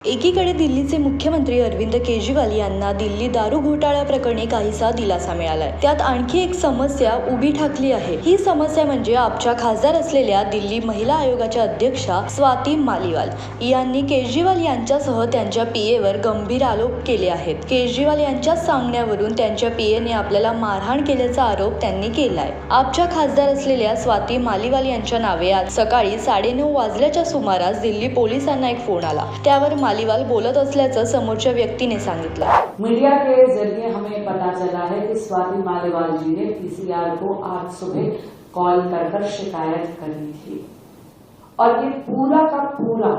एकीकडे दिल्लीचे मुख्यमंत्री अरविंद केजरीवाल यांना दिल्ली दारू घोटाळा प्रकरणी काहीसा दिलासा मिळालाय। त्यात आणखी एक समस्या उभी ठाकली आहे। ही समस्या म्हणजे आपच्या खासदार असलेल्या दिल्ली महिला आयोगाच्या अध्यक्षा स्वाती मालीवाल यांनी केजरीवाल यांच्यासह त्यांच्या पीएवर गंभीर आरोप केले आहेत। केजरीवाल यांच्या सांगण्यावरून त्यांच्या पीएने आपल्याला मारहाण केल्याचा आरोप त्यांनी केलाय। आपच्या खासदार असलेल्या स्वाती मालीवाल यांच्या नावे आज सकाळी 9:30 वाजल्याच्या सुमारास दिल्ली पोलिसांना एक फोन आला। त्यावर मालीवाल बोलत असल्याचं समोरच्या व्यक्तीने सांगितलं। मीडिया के जरिए हमें पता चला है कि स्वाति मालीवाल जी ने पीसीआर को आज सुबह कॉल कर शिकायत करी थी और ये पूरा का पूरा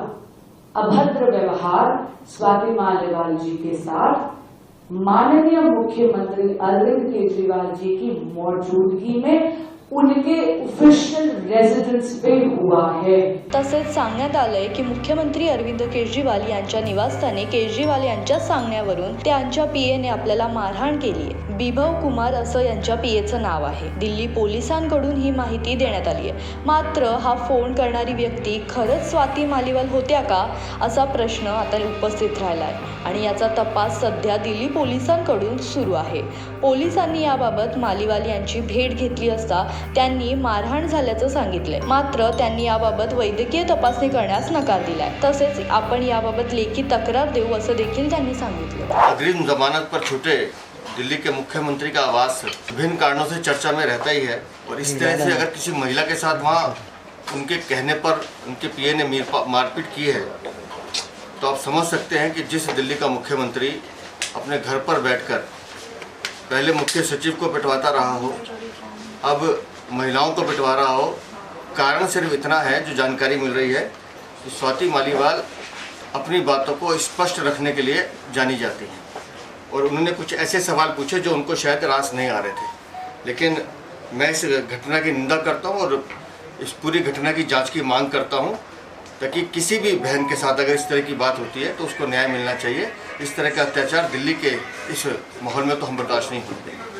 अभद्र व्यवहार स्वाति मालीवाल जी के साथ माननीय मुख्यमंत्री अरविंद केजरीवाल जी की मौजूदगी में उनके ऑफिशियल रेजिडेंस पे हुआ है। तसेच सांगण्यात आलंय की मुख्यमंत्री अरविंद केजरीवाल यांच्या निवासस्थानी केजरीवाल यांच्या सांगण्यावरून त्यांच्या पीएने आपल्याला मारहाण केली आहे। बिभव कुमार असं यांच्या पीएचं नाव आहे। दिल्ली पोलिसांकडून ही माहिती देण्यात आली आहे। मात्र हा फोन करणारी व्यक्ती खरंच स्वाती मालीवाल होत्या का असा प्रश्न आता उपस्थित राहिला आहे आणि याचा तपास सध्या दिल्ली पोलिसांकडून सुरू आहे। पोलिसांनी याबाबत मालीवाल यांची भेट घेतली असता त्यांनी मारहाण झाल्याचं सांगितलंय। मात्र त्यांनी याबाबत वैद्यकीय तपासणी करण्यास नकार दिलाय। तसेच आपण याबाबत लेखी तक्रार देऊ असं देखील त्यांनी सांगितलं। अग्रिम जमानत पर छूटे दिल्ली के मुख्यमंत्री का आवास विभिन्न कारणों से चर्चा में रहता ही है और इस तरह से अगर किसी महिला के साथ वहाँ उनके कहने पर उनके पीए ने मारपीट की है तो आप समझ सकते हैं कि जिस दिल्ली का मुख्यमंत्री अपने घर पर बैठकर पहले मुख्य सचिव को पिटवाता रहा हो, अब महिलाओं को पिटवा रहा हो। कारण सिर्फ इतना है, जो जानकारी मिल रही है कि स्वाति मालीवाल अपनी बातों को स्पष्ट रखने के लिए जानी जाती हैं और उन्होंने कुछ ऐसे सवाल पूछे जो उनको शायद रास नहीं आ रहे थे। लेकिन मैं इस घटना की निंदा करता हूं और इस पूरी घटना की जांच की मांग करता हूं, ताकि किसी भी बहन के साथ अगर इस तरह की बात होती है तो उसको न्याय मिलना चाहिए। इस तरह का अत्याचार दिल्ली के इस माहौल में तो हम बर्दाश्त नहीं होते।